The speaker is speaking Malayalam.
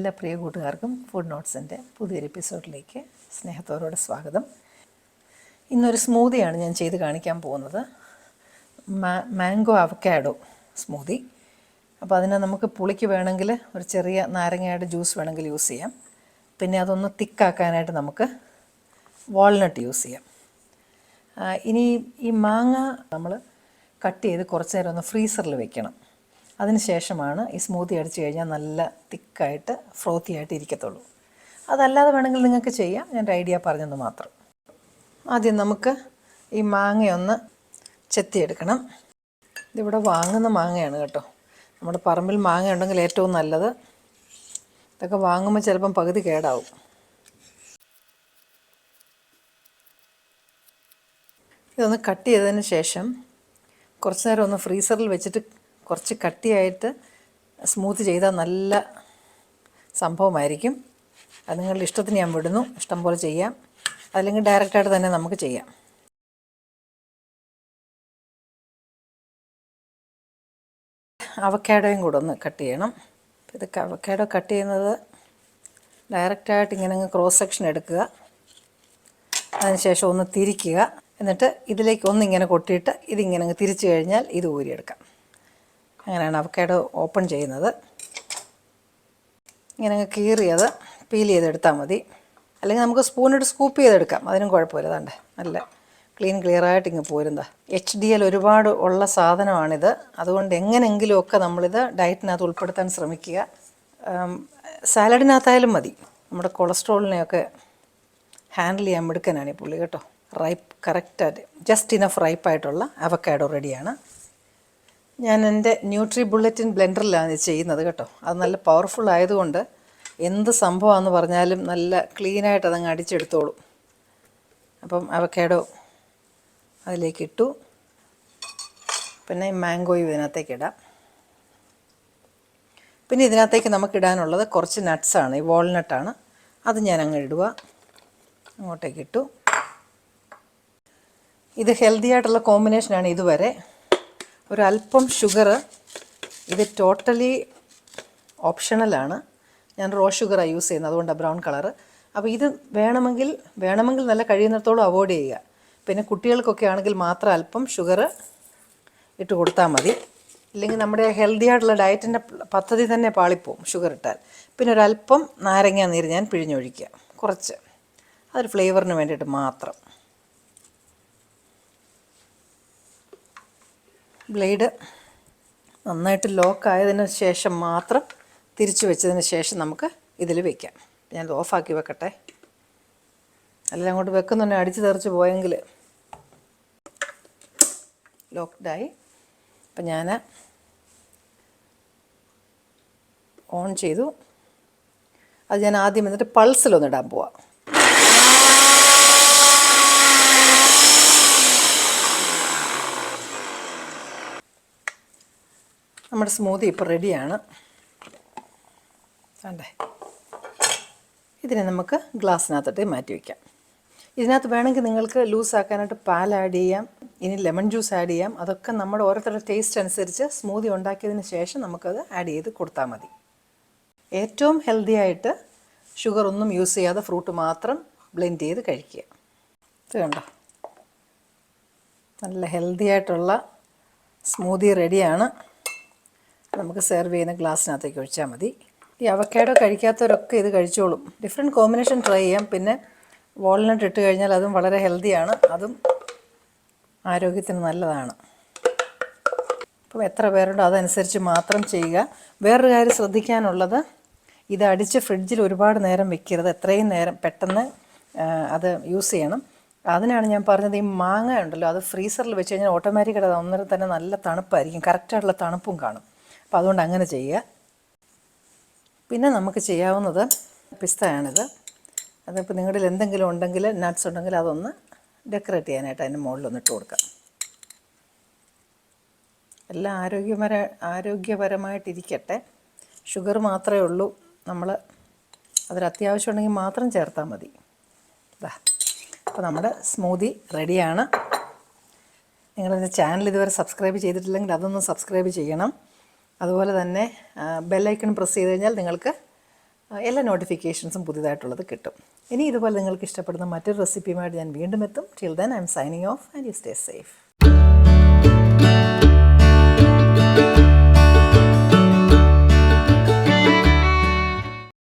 എല്ലാ പ്രിയ കൂട്ടുകാർക്കും ഫുഡ് നോട്ട്സിൻ്റെ പുതിയൊരു എപ്പിസോഡിലേക്ക് സ്നേഹത്തോടെ സ്വാഗതം. ഇന്നൊരു സ്മൂതിയാണ് ഞാൻ ചെയ്ത് കാണിക്കാൻ പോകുന്നത്. Mango avocado smoothie. അപ്പോൾ അതിന് നമുക്ക് പുളിക്ക് വേണമെങ്കിൽ ഒരു ചെറിയ നാരങ്ങയുടെ ജ്യൂസ് വേണമെങ്കിൽ യൂസ് ചെയ്യാം. പിന്നെ അതൊന്ന് തിക്കാക്കാനായിട്ട് നമുക്ക് വാൾനട്ട് യൂസ് ചെയ്യാം. ഇനി ഈ മാങ്ങ നമ്മൾ കട്ട് ചെയ്ത് കുറച്ച് നേരം ഒന്ന് ഫ്രീസറിൽ വെക്കണം. അതിന് ശേഷമാണ് ഈ സ്മൂത്തി അടിച്ചു കഴിഞ്ഞാൽ നല്ല തിക്കായിട്ട് ഫ്രോത്തി ആയിട്ട് ഇരിക്കത്തുള്ളൂ. അതല്ലാതെ വേണമെങ്കിൽ നിങ്ങൾക്ക് ചെയ്യാം, ഞാൻ ഒരു ഐഡിയ പറഞ്ഞെന്ന് മാത്രം. ആദ്യം നമുക്ക് ഈ മാങ്ങയൊന്ന് ചെത്തിയെടുക്കണം. ഇതിവിടെ വാങ്ങുന്ന മാങ്ങയാണ് കേട്ടോ. നമ്മുടെ പറമ്പിൽ മാങ്ങ ഉണ്ടെങ്കിൽ ഏറ്റവും നല്ലത്. ഇതൊക്കെ വാങ്ങുമ്പോൾ ചിലപ്പം പകുതി കേടാവും. ഇതൊന്ന് കട്ട് ചെയ്തതിന് ശേഷം കുറച്ച് നേരം ഒന്ന് ഫ്രീസറിൽ വെച്ചിട്ട് കുറച്ച് കട്ടിയായിട്ട് സ്മൂത്ത് ചെയ്താൽ നല്ല സംഭവമായിരിക്കും. അത് നിങ്ങളുടെ ഇഷ്ടത്തിന് ഞാൻ വിടുന്നു. ഇഷ്ടം പോലെ ചെയ്യാം, അല്ലെങ്കിൽ ഡയറക്റ്റായിട്ട് തന്നെ നമുക്ക് ചെയ്യാം. അവക്കാഡോയും കൂടെ ഒന്ന് കട്ട് ചെയ്യണം. ഇത് അവക്കാഡോ കട്ട് ചെയ്യുന്നത് ഡയറക്റ്റായിട്ട് ഇങ്ങനെ അങ്ങ് ക്രോസ് സെക്ഷൻ എടുക്കുക. അതിനുശേഷം ഒന്ന് തിരിക്കുക. എന്നിട്ട് ഇതിലേക്ക് ഒന്നിങ്ങനെ കൊട്ടിയിട്ട് ഇതിങ്ങനെ അങ്ങ് തിരിച്ചു കഴിഞ്ഞാൽ ഇത് ഊരിയെടുക്കാം. അങ്ങനെയാണ് അവക്കാഡോ ഓപ്പൺ ചെയ്യുന്നത്. ഇങ്ങനെ അങ്ങ് കീറിയത് പീൽ ചെയ്തെടുത്താൽ മതി. അല്ലെങ്കിൽ നമുക്ക് സ്പൂണിട്ട് സ്കൂപ്പ് ചെയ്തെടുക്കാം, അതിനും കുഴപ്പമില്ല. അതാണ്ട് നല്ല ക്ലിയറായിട്ട് ഇങ്ങ് പോരുന്നതാ. HDL ഒരുപാട് ഉള്ള സാധനമാണിത്. അതുകൊണ്ട് എങ്ങനെയെങ്കിലുമൊക്കെ നമ്മളിത് ഡയറ്റിനകത്ത് ഉൾപ്പെടുത്താൻ ശ്രമിക്കുക. സാലഡിനകത്തായാലും മതി. നമ്മുടെ കൊളസ്ട്രോളിനെയൊക്കെ ഹാൻഡിൽ ചെയ്യാൻ മിടുക്കനാണ് ഈ പുള്ളി കേട്ടോ. കറക്റ്റായിട്ട് ജസ്റ്റ് ഇനഫ് റൈപ്പായിട്ടുള്ള അവക്കാഡോ റെഡിയാണ്. ഞാൻ എൻ്റെ ന്യൂട്രി ബുള്ളറ്റിൻ ബ്ലെൻഡറിലാണ് ഇത് ചെയ്യുന്നത് കേട്ടോ. അത് നല്ല പവർഫുൾ ആയതുകൊണ്ട് എന്ത് സംഭവമാണെന്ന് പറഞ്ഞാലും നല്ല ക്ലീനായിട്ട് അതങ്ങ് അടിച്ചെടുത്തോളും. അപ്പം അവക്കാഡോ അതിലേക്ക് ഇട്ടു. പിന്നെ മാംഗോയും ഇതിനകത്തേക്ക് ഇടാം. പിന്നെ ഇതിനകത്തേക്ക് നമുക്കിടാനുള്ളത് കുറച്ച് നട്ട്സാണ്. ഈ വാൾനട്ടാണ്. അത് ഞാൻ അങ്ങ് ഇടുക. അങ്ങോട്ടേക്ക് ഇട്ടു. ഇത് ഹെൽത്തി ആയിട്ടുള്ള കോമ്പിനേഷനാണ് ഇതുവരെ. ഒരല്പം ഷുഗർ, ഇത് ടോട്ടലി ഓപ്ഷണലാണ്. ഞാൻ റോ ഷുഗറാണ് യൂസ് ചെയ്യുന്നത്, അതുകൊണ്ടാണ് ബ്രൗൺ കളറ്. അപ്പോൾ ഇത് വേണമെങ്കിൽ നല്ല കഴിയുന്നിടത്തോളം അവോയ്ഡ് ചെയ്യുക. പിന്നെ കുട്ടികൾക്കൊക്കെ ആണെങ്കിൽ മാത്രം അല്പം ഷുഗർ ഇട്ട് കൊടുത്താൽ മതി. ഇല്ലെങ്കിൽ നമ്മുടെ ഹെൽത്തി ആയിട്ടുള്ള ഡയറ്റിൻ്റെ പദ്ധതി തന്നെ പാളിപ്പോവും ഷുഗർ ഇട്ടാൽ. പിന്നെ ഒരല്പം നാരങ്ങ നീര് ഞാൻ പിഴിഞ്ഞൊഴിക്കുക, കുറച്ച്. അതൊരു ഫ്ലേവറിന് വേണ്ടിയിട്ട് മാത്രം. ബ്ലേഡ് നന്നായിട്ട് ലോക്കായതിന് ശേഷം മാത്രം തിരിച്ചു വെച്ചതിന് ശേഷം നമുക്ക് ഇതിൽ വയ്ക്കാം. ഞാനത് ഓഫാക്കി വെക്കട്ടെ, അല്ലെങ്കിൽ അങ്ങോട്ട് വെക്കുന്നുണ്ടെങ്കിൽ അടിച്ച് തെറിച്ച് പോയെങ്കിൽ ലോക്ക്ഡായി. അപ്പം ഞാൻ ഓൺ ചെയ്തു. അത് ഞാൻ ആദ്യം എന്നിട്ട് പൾസിലൊന്നിടാൻ പോവാം. നമ്മുടെ സ്മൂത്തി ഇപ്പോൾ റെഡിയാണ്. കണ്ടേ, ഇതിനെ നമുക്ക് ഗ്ലാസ്സിനകത്തിട്ട് മാറ്റി വയ്ക്കാം. ഇതിനകത്ത് വേണമെങ്കിൽ നിങ്ങൾക്ക് ലൂസാക്കാനായിട്ട് പാൽ ആഡ് ചെയ്യാം, ഇനി ലെമൺ ജ്യൂസ് ആഡ് ചെയ്യാം. അതൊക്കെ നമ്മുടെ ഓരോരുത്തരുടെ ടേസ്റ്റ് അനുസരിച്ച് സ്മൂത്തി ഉണ്ടാക്കിയതിന് ശേഷം നമുക്കത് ആഡ് ചെയ്ത് കൊടുത്താൽ മതി. ഏറ്റവും ഹെൽത്തി ആയിട്ട് ഷുഗർ ഒന്നും യൂസ് ചെയ്യാതെ ഫ്രൂട്ട് മാത്രം ബ്ലെൻഡ് ചെയ്ത് കഴിക്കുക. ഇത് കണ്ടോ, നല്ല ഹെൽത്തി ആയിട്ടുള്ള സ്മൂത്തി റെഡിയാണ്. നമുക്ക് സെർവ് ചെയ്യുന്ന ഗ്ലാസ്സിനകത്തേക്ക് ഒഴിച്ചാൽ മതി. ഈ അവക്കാഡോ കഴിക്കാത്തവരൊക്കെ ഇത് കഴിച്ചോളും. ഡിഫറെൻറ്റ് കോമ്പിനേഷൻ ട്രൈ ചെയ്യാം. പിന്നെ വാൾനട്ട് ഇട്ട് കഴിഞ്ഞാൽ അതും വളരെ ഹെൽത്തിയാണ്, അതും ആരോഗ്യത്തിന് നല്ലതാണ്. അപ്പം എത്ര പേരുണ്ടോ അതനുസരിച്ച് മാത്രം ചെയ്യുക. വേറൊരു കാര്യം ശ്രദ്ധിക്കാനുള്ളത്, ഇത് അടിച്ച് ഫ്രിഡ്ജിൽ ഒരുപാട് നേരം വെക്കരുത്. എത്രയും നേരം പെട്ടെന്ന് അത് യൂസ് ചെയ്യണം. അതിനാണ് ഞാൻ പറഞ്ഞത്, ഈ മാങ്ങ ഉണ്ടല്ലോ അത് ഫ്രീസറിൽ വെച്ച് കഴിഞ്ഞാൽ ഓട്ടോമാറ്റിക്കായിട്ട് അത് അന്നേരം തന്നെ നല്ല തണുപ്പായിരിക്കും, കറക്റ്റായിട്ടുള്ള തണുപ്പും കാണും. അപ്പോൾ അതുകൊണ്ട് അങ്ങനെ ചെയ്യുക. പിന്നെ നമുക്ക് ചെയ്യാവുന്നത് പിസ്തയാണിത്. അതിപ്പോൾ നിങ്ങളിൽ എന്തെങ്കിലും ഉണ്ടെങ്കിൽ, നട്ട്സ് ഉണ്ടെങ്കിൽ അതൊന്ന് ഡെക്കറേറ്റ് ചെയ്യാനായിട്ട് അതിൻ്റെ മുകളിലൊന്ന് ഇട്ട് കൊടുക്കാം. എല്ലാം ആരോഗ്യപരമായിട്ടിരിക്കട്ടെ. ഷുഗർ മാത്രമേ ഉള്ളൂ, നമ്മൾ അതൊരത്യാവശ്യം ഉണ്ടെങ്കിൽ മാത്രം ചേർത്താൽ മതി. ഇതാ, അപ്പോൾ നമ്മുടെ സ്മൂതി റെഡിയാണ്. നിങ്ങളെൻ്റെ ചാനൽ ഇതുവരെ സബ്സ്ക്രൈബ് ചെയ്തിട്ടില്ലെങ്കിൽ അതൊന്ന് സബ്സ്ക്രൈബ് ചെയ്യണം. അതുപോലെ തന്നെ ബെല്ലൈക്കൺ പ്രസ് ചെയ്ത് കഴിഞ്ഞാൽ നിങ്ങൾക്ക് എല്ലാ നോട്ടിഫിക്കേഷൻസും പുതിയതായിട്ടുള്ളത് കിട്ടും. ഇനി ഇതുപോലെ നിങ്ങൾക്ക് ഇഷ്ടപ്പെടുന്ന മറ്റൊരു റെസിപ്പിയുമായിട്ട് ഞാൻ വീണ്ടും എത്തും. Till then I M signing off and you stay safe.